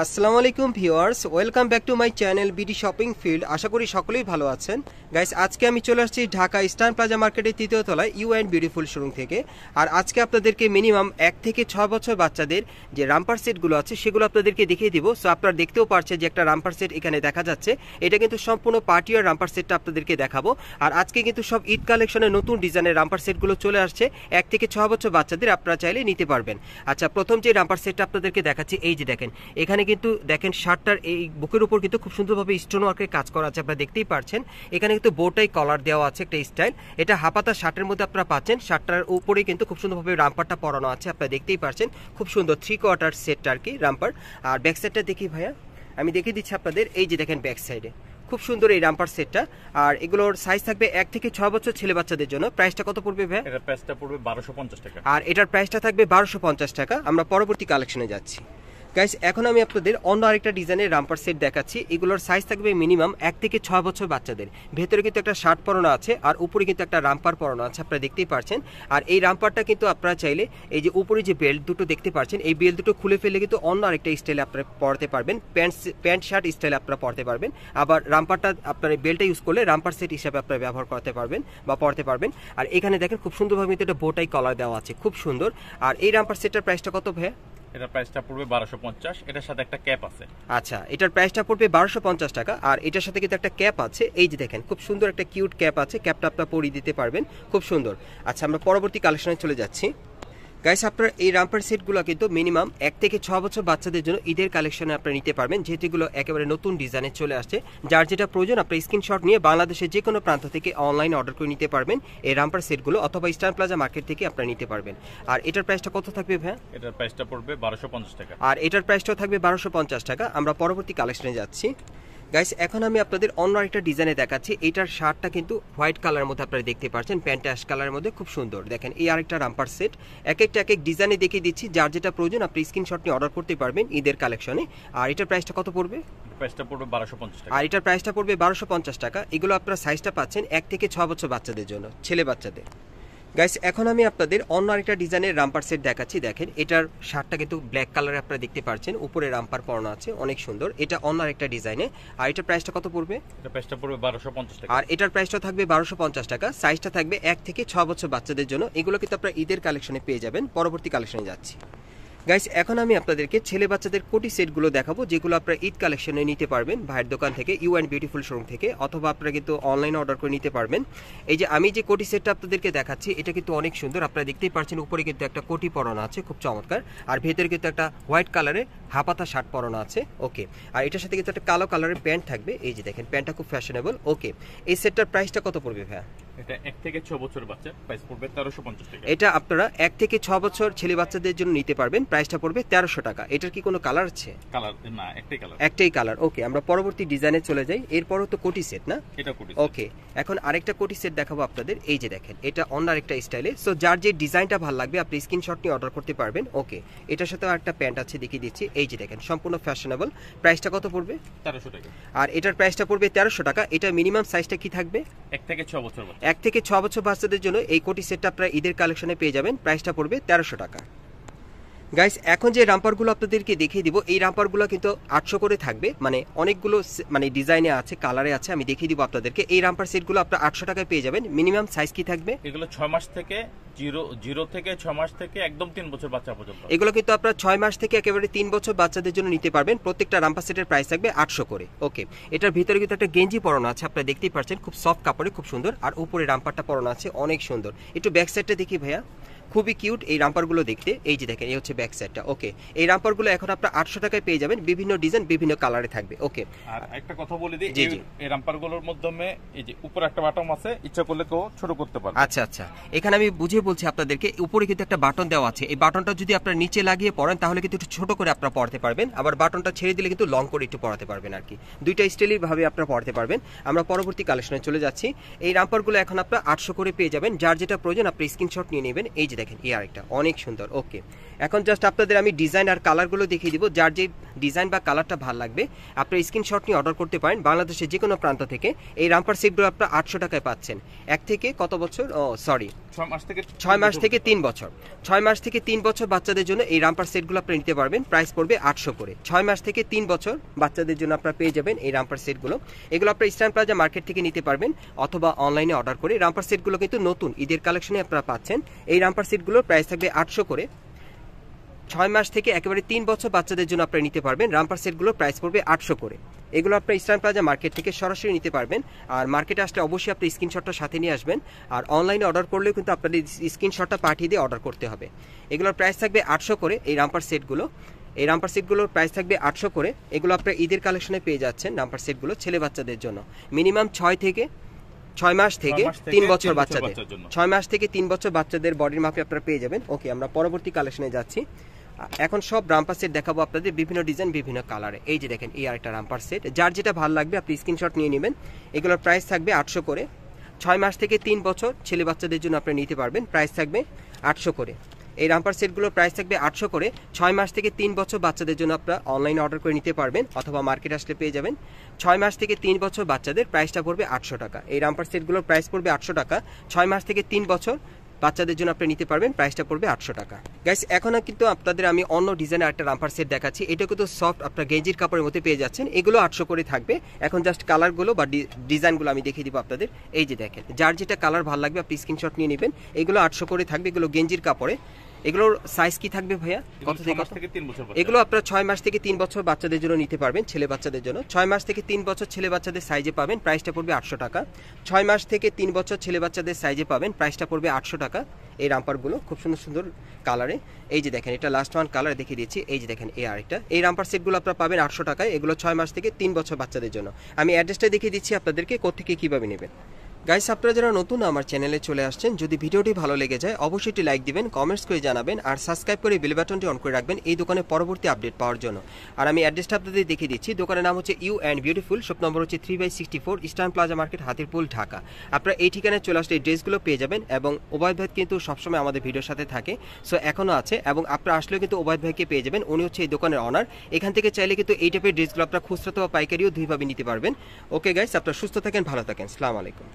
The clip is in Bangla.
আসসালামু আলাইকুম viewers, welcome back to my channel BD shopping field. আশা করি সকলেই ভালো আছেন। গাইস, আজকে আমি চলে আসছি ঢাকা ইস্টার্ন প্লাজা মার্কেটের তৃতীয় তলায় ইউ অ্যান্ড বিউটিফুল শোরুম থেকে। আর আজকে আপনাদেরকে মিনিমাম 1 থেকে 6 বছর বাচ্চাদের যে রাম্পার সেটগুলো আছে সেগুলো আপনাদেরকে দেখিয়ে দিব। সো আপনারা দেখতেও পারছেন যে একটা রাম্পার সেট এখানে দেখা যাচ্ছে। এটা কিন্তু সম্পূর্ণ পার্টিয়ার রাম্পার সেটটা আপনাদেরকে দেখাবো। আর আজকে কিন্তু সব ঈদ কালেকশনের নতুন ডিজাইনের রাম্পার সেটগুলো চলে আসছে। 1 থেকে 6 বছর বাচ্চাদের আপনারা চাইলে নিতে পারবেন। আচ্ছা, প্রথম যে রাম্পার সেটটা আপনাদেরকে দেখাচ্ছি, এই যে দেখেন, এখানে কিন্তু দেখেন শার্টটার এই বুকের উপর কিন্তু খুব সুন্দরভাবে স্টোন ওয়ার্কের কাজ করা আছে, আপনারা দেখতেই পারছেন। এখানে কিন্তু বোটাই কলার দেওয়া আছে, একটা স্টাইল। এটা হাফাতা শার্টের মধ্যে আপনারা পাচ্ছেন। শার্টটার উপরে কিন্তু খুব সুন্দরভাবে রাম্পারটা পরানো আছে, আপনারা দেখতেই পারছেন। খুব সুন্দর 3/4 সেটটা আর কি রাম্পার। আর ব্যাক সাইডটা দেখি ভাইয়া, আমি দেখিয়ে দিচ্ছি আপনাদের। এই যে দেখেন ব্যাক সাইডে খুব সুন্দর এই রাম্পার সেটটা। আর এগুলোর সাইজ থাকবে 1 থেকে 6 বছর ছেলে বাচ্চাদের জন্য। প্রাইসটা কত পড়বে ভাই? এটার প্রাইসটা পড়বে 1250 টাকা। আর এটার প্রাইসটা থাকবে 1250 টাকা। আমরা পরবর্তী কালেকশনে যাচ্ছি। গাইস, এখন আমি আপনাদের অন্য আরেকটা ডিজাইনের রাম্পার সেট দেখাচ্ছি। এগুলোর সাইজ থাকবে মিনিমাম 1 থেকে 6 বছর বাচ্চাদের। ভেতরে কিন্তু একটা শার্ট পরানো আছে আর উপরে কিন্তু একটা রাম্পার পরানো আছে, আপনারা দেখতেই পারছেন। আর এই রাম্পারটা কিন্তু আপনারা চাইলে এই যে উপরে যে বেল্ট দুটো দেখতে পাচ্ছেন, এই বেল্ট দুটো খুলে ফেলে কিন্তু অন্য আরেকটা স্টাইলে আপনারা পরতে পারবেন। প্যান্ট শার্ট স্টাইলে আপনারা পরতে পারবেন। আবার রাম্পারটা আপনার এই বেল্টটা ইউজ করলে রাম্পার সেট হিসাবে আপনারা ব্যবহার করতে পারবেন বা পরতে পারবেন। আর এখানে দেখেন খুব সুন্দরভাবে কিন্তু একটা বোটাই কলার দেওয়া আছে, খুব সুন্দর। আর এই রাম্পার সেটটার প্রাইসটা কত ভাই? এটার প্রাইসটা পড়বে 1250। এটার সাথে একটা ক্যাপ আছে। আচ্ছা, এটার প্রাইসটা পড়বে 1250 টাকা। আর এটার সাথে কিন্তু একটা ক্যাপ আছে, এই যে দেখেন খুব সুন্দর একটা কিউট ক্যাপ আছে। ক্যাপটা আপনারা পরিয়ে দিতে পারবেন, খুব সুন্দর। আচ্ছা, আমরা পরবর্তী কালেকশনে চলে যাচ্ছি। গাইস, আপনারা এই রাম্পার সেটগুলো কিন্তু মিনিমাম 1 থেকে 6 বছর বাচ্চাদের জন্য ঈদের কালেকশনে আপনারা নিতে পারবেন, যেহেতু এগুলো একেবারে নতুন ডিজাইনে চলে আসছে। যার যেটা প্রয়োজন আপনারা স্ক্রিনশট নিয়ে বাংলাদেশের যে কোনো প্রান্ত থেকে অনলাইনে অর্ডার করে নিতে পারবেন এই রাম্পার সেটগুলো, অথবা ইস্টার্ন প্লাজা মার্কেট থেকে আপনারা নিতে পারবেন। আর এটার প্রাইসটা কত থাকবে ভাই? এটার প্রাইসটা পড়বে 1250 টাকা। আর এটার প্রাইসটাও থাকবে 1250 টাকা। আমরা পরবর্তী কালেকশনে যাচ্ছি। গাইস, এখন আমি আপনাদের অন্য একটা ডিজাইনে দেখাচ্ছি। এটার শার্টটা কিন্তু হোয়াইট কালারের মধ্যে আপনারা দেখতে পাচ্ছেন, প্যান্টটা অ্যাশ কালারের মধ্যে, খুব সুন্দর। দেখেন এই আরেকটা রাম্পার সেট। এক এক ডিজাইনে দেখিয়ে দিচ্ছি। যার যেটা প্রয়োজন আপনি স্ক্রিনশট নিয়ে অর্ডার করতে পারবেন ঈদের কালেকশনে। আর এটার প্রাইসটা কত পড়বে? প্রাইসটা পড়বে 1250 টাকা। আর এটার প্রাইসটা পড়বে 1250 টাকা। এগুলো আপনারা সাইজটা পাচ্ছেন 1 থেকে 6 বছর বাচ্চাদের জন্য, ছেলে বাচ্চাদের। গাইস, এখন আমি আপনাদের অন্য আরেকটা ডিজাইনের রাম্পার সেট দেখাচ্ছি। দেখেন এটার শার্টটা কিন্তু ব্ল্যাক কালারে আপনারা দেখতে পাচ্ছেন, উপরে রাম্পার পরানো আছে, অনেক সুন্দর। এটা অন্য আরেকটা ডিজাইনে। আর এটার প্রাইসটা কত পড়বে? এটার প্রাইসটা পড়বে 1250 টাকা। আর এটার প্রাইসটা থাকবে 1250 টাকা। সাইজটা থাকবে 1 থেকে 6 বছর বাচ্চাদের জন্য। এগুলো কিন্তু আপনারা ঈদের কালেকশনে পেয়ে যাবেন। পরবর্তী কালেকশনে যাচ্ছি। গাইস, এখন আমি আপনাদেরকে ছেলে বাচ্চাদের কোটি সেটগুলো দেখাবো, যেগুলো আপনারা ঈদ কালেকশনে নিতে পারবেন ভাইয়ের দোকান থেকে, ইউ অ্যান্ড বিউটিফুল শোরুম থেকে, অথবা আপনারা কিন্তু অনলাইনে অর্ডার করে নিতে পারবেন। এই যে আমি যে কোটি সেটটা আপনাদেরকে দেখাচ্ছি, এটা কিন্তু অনেক সুন্দর। আপনারা দেখতেই পাচ্ছেন উপরে কিন্তু একটা কোটি পরানো আছে, খুব চমৎকার। আর ভেতরে কিন্তু একটা হোয়াইট কালারের হাফাতা শার্ট পরানো আছে, ওকে। আর এটার সাথে কিন্তু একটা কালো কালারের প্যান্ট থাকবে, এই যে দেখেন প্যান্টটা খুব ফ্যাশনেবল, ওকে। এই সেটটার প্রাইসটা কত পড়বে ভাইয়া? এটা 1 থেকে 6 বছর বাচ্চা, প্রাইস পড়বে 1350 টাকা। এটা আপনারা 1 থেকে 6 বছর ছেলে বাচ্চাদের জন্য নিতে পারবেন। প্রাইসটা পড়বে 1300 টাকা। এটার কি কোনো কালার আছে? কালার না, একটাই কালার। একটাই কালার, ওকে। আমরা পরবর্তী ডিজাইনে চলে যাই। এরপরও তো কোটি সেট না? এটা কোটি, ওকে। এখন আরেকটা কোটি সেট দেখাবো আপনাদের। এই যে দেখেন, এটা অন্য আরেকটা স্টাইলে। সো যার যে ডিজাইনটা ভালো লাগবে আপনি স্ক্রিনশট নিয়ে অর্ডার করতে পারবেন, ওকে। এটার সাথে একটা প্যান্ট আছে, দেখিয়ে দিচ্ছি। এই যে দেখেন সম্পূর্ণ ফ্যাশনেবল। প্রাইসটা কত পড়বে? 1300 টাকা। আর এটার প্রাইসটা পড়বে 1300 টাকা। এটা মিনিমাম সাইজটা কি থাকবে? 1 থেকে 6 বছর বাচ্চা। 1 থেকে 6 বছর বাচ্চাদের জন্য এই কোটি সেটটা আপনারা ঈদের কালেকশনে পেয়ে যাবেন। প্রাইসটা পড়বে 1300 টাকা। গাইস, এখন যে রাম্পারগুলো আপনাদেরকে দেখিয়ে দিব, এই রাম্পারগুলো কিন্তু 800 করে থাকবে, মানে অনেকগুলো মানে ডিজাইনে আছে, কালারে আছে। আমি দেখিয়ে দিব আপনাদেরকে। এই রাম্পার সেটগুলো আপনারা 800 টাকায় পেয়ে যাবেন। মিনিমাম সাইজ কি থাকবে? এগুলো 6 মাস থেকে 0 থেকে 6 মাস থেকে একদম 3 বছর বাচ্চা পর্যন্ত। এগুলো কিন্তু আপনারা 6 মাস থেকে একেবারে 3 বছর বাচ্চাদের জন্য নিতে পারবেন। প্রত্যেকটা রাম্পার সেটের প্রাইস থাকবে 800 করে, ওকে। এটার ভিতরে কিন্তু একটা গেঞ্জি পরানো আছে, আপনারা দেখতেই পাচ্ছেন, খুব সফট কাপড়ে, খুব সুন্দর। আর উপরে রাম্পারটা পরানো আছে, অনেক সুন্দর। একটু ব্যাক সাইডটা দেখি ভাইয়া, খুবই কিউট এই রাম্পারগুলো দেখতে। এই যে দেখেন, এই হচ্ছে ব্যাক সাইডটা, ওকে। এই রাম্পারগুলো এখন আপনারা 800 টাকায় পেয়ে যাবেন। বিভিন্ন ডিজাইন, বিভিন্ন কালারে থাকবে, ওকে। আর একটা কথা বলে দিই, এই রাম্পারগুলোর মাধ্যমে এই যে উপরে একটা বাটন আছে, ইচ্ছা করলে কেউ ছোট করতে পারবে। আচ্ছা আচ্ছা, এখানে আমি বুঝিয়ে বলছি আপনাদেরকে। উপরে কিন্তু একটা বাটন দেওয়া আছে, এই বাটনটা যদি আপনারা নিচে লাগিয়ে পড়েন তাহলে কিন্তু একটু ছোট করে আপনারা পড়তে পারবেন। আবার বাটনটা ছেড়ে দিলে কিন্তু লং করে একটু পড়াতে পারবেন আর কি। দুইটা স্টাইলই ভাবে আপনারা পড়তে পারবেন। আমরা পরবর্তী কালেকশনে চলে যাচ্ছি। এই রাম্পারগুলো এখন আপনারা 800 করে পেয়ে যাবেন। যার যেটা প্রয়োজন আপনি স্ক্রিনশট নিয়ে নেবেন। এই যে দেখেন, এই আরেকটা অনেক সুন্দর, ওকে। এখন জাস্ট আপনাদের আমি ডিজাইন আর কালারগুলো দেখিয়ে দিব। যার যে ডিজাইন বা কালারটা ভালো লাগবে, আপনার স্ক্রিনশট নিয়ে অর্ডার করতে পারেন। বাংলাদেশের যে কোনো প্রান্ত থেকে এই রামপার সেটগুলো আপনারা 800 টাকায় পাচ্ছেন। 1 থেকে কত বছর, 6 মাস থেকে 3 বছর, 6 মাস থেকে 3 বছর বাচ্চাদের জন্য এই রামপার সেটগুলো আপনারা নিতে পারবেন। প্রাইস পড়বে 800 করে। 6 মাস থেকে 3 বছর বাচ্চাদের জন্য আপনারা পেয়ে যাবেন এই রামপার সেটগুলো। এগুলো আপনারা ইস্টার্ন প্লাজা মার্কেট থেকে নিতে পারবেন অথবা অনলাইনে অর্ডার করে। রামপার সেটগুলো কিন্তু নতুন ঈদের কালেকশনে আপনারা পাচ্ছেন। এই রামপার সেটগুলোর প্রাইস থাকবে 800 করে। 6 মাস থেকে একেবারে 3 বছর বাচ্চাদের জন্য আপনারা নিতে পারবেন। রামপার সেটগুলোর প্রাইস পড়বে 800 করে। এগুলো আপনারা ইস্টার্ন প্লাজা মার্কেট থেকে সরাসরি নিতে পারবেন। আর মার্কেটে আসলে অবশ্যই আপনি স্ক্রিনশটটা সাথে নিয়ে আসবেন। আর অনলাইনে অর্ডার করলেও কিন্তু আপনাদের স্ক্রিনশটটা পাঠিয়ে দিয়ে অর্ডার করতে হবে। এগুলোর প্রাইস থাকবে 800 করে। এই রামপার সেটগুলো, এই রামপার সেটগুলোর প্রাইস থাকবে 800 করে। এগুলো আপনারা ঈদের কালেকশনে পেয়ে যাচ্ছেন। রামপার সেটগুলো ছেলে বাচ্চাদের জন্য মিনিমাম 6 মাস থেকে 3 বছর বাচ্চাদের, 6 মাস থেকে 3 বছর বাচ্চাদের বডির মাপে আপনারা পেয়ে যাবেন। ওকে, আমরা পরবর্তী কালেকশনে যাচ্ছি। এখন সব রামপার সেট দেখাবো আপনাদের, বিভিন্ন ডিজাইন বিভিন্ন কালারে। এই যে দেখেন, এই আরেকটা রামপার সেট, যার যেটা ভালো লাগবে আপনি স্ক্রিনশট নিয়ে নেবেন। এগুলোর প্রাইস থাকবে 800 করে। 6 মাস থেকে 3 বছর ছেলে বাচ্চাদের জন্য আপনি নিতে পারবেন। প্রাইস থাকবে 800 করে। এই রামপার সেটগুলোর প্রাইস থাকবে 800 করে। 6 মাস থেকে 3 বছর বাচ্চাদের জন্য আপনারা অনলাইনে অর্ডার করে নিতে পারবেন অথবা মার্কেট আসলে পেয়ে যাবেন। 6 মাস থেকে 3 বছর বাচ্চাদের প্রাইসটা পড়বে 800 টাকা। এই রামপার সেটগুলোর প্রাইস পড়বে 800 টাকা। 6 মাস থেকে 3 বছর বাচ্চাদের জন্য আপনি নিতে পারবেন। প্রাইসটা পড়বে 800 টাকা। গাইস, এখনও কিন্তু আপনাদের আমি অন্য ডিজাইনের একটা রামপার সেট দেখাচ্ছি। এটা কিন্তু সফট আপনার গেঞ্জির কাপড়ের মধ্যে পেয়ে যাচ্ছেন। এগুলো 800 করে থাকবে। এখন জাস্ট কালারগুলো বা ডিজাইনগুলো আমি দেখিয়ে দিব আপনাদের। এই যে দেখেন, যার যেটা কালার ভালো লাগবে আপনি স্ক্রিনশট নিয়ে নেবেন। এগুলো 800 করে থাকবে। এগুলো গেঞ্জির কাপড়ে। এগুলোর সাইজ কি থাকবে ভাইয়া? কত থেকে কত? এগুলো আপনারা 6 মাস থেকে 3 বছর বাচ্চাদের জন্য নিতে পারবেন, ছেলে বাচ্চাদের জন্য। 6 মাস থেকে 3 বছর ছেলে বাচ্চাদের সাইজে পাবেন। প্রাইসটা পড়বে 800 টাকা। 6 মাস থেকে 3 বছর ছেলে বাচ্চাদের সাইজে পাবেন। প্রাইসটা পড়বে 800 টাকা। এই রামপারগুলো খুব সুন্দর সুন্দর কালারে। এই যে দেখেন, এটা লাস্ট ওয়ান কালার দেখিয়ে দিচ্ছি। এই যে দেখেন, এই আরেকটা। এই রামপার সেটগুলো আপনারা পাবেন 800 টাকায়। এগুলো 6 মাস থেকে 3 বছর বাচ্চাদের জন্য। আমি অ্যাড্রেসটা দেখিয়ে দিচ্ছি আপনাদেরকে কোত্থেকে কীভাবে নেবেন। গাইস, আপনারা যারা নতুন আমার চ্যানেলে চলে আসছেন, যদি ভিডিওটি ভালো লেগে যায় অবশ্যই একটি লাইক দিবেন, কমেন্টস করে জানাবেন আর সাবস্ক্রাইব করে বেল বাটনটি অন করে রাখবেন এই দোকানের পরবর্তী আপডেট পাওয়ার জন্য। আর আমি অ্যাড্রেসটা আপনাদের দেখিয়ে দিচ্ছি। দোকানের নাম হচ্ছে you and beautiful, shop number হচ্ছে 3/64, eastern plaza market, Hatirpool, Dhaka. আপনারা এই ঠিকানায় চলে আসলে এই ড্রেসগুলো পেয়ে যাবেন। এবং ওবায়দ ভাই কিন্তু সবসময় আমাদের ভিডিওর সাথে থাকে, সো এখনও আছে। এবং আপনারা আসলেও কিন্তু ওবায়দ ভাইকে পেয়ে যাবেন। উনি হচ্ছে এই দোকানের অনার। এখান থেকে চাইলে কিন্তু এই টাইপের ড্রেসগুলো আপনারা খুচরা বা পাইকারিও দুইভাবে নিতে পারবেন। ওকে গাইস, আপনারা সুস্থ থাকেন, ভালো থাকেন। আসসালামু আলাইকুম।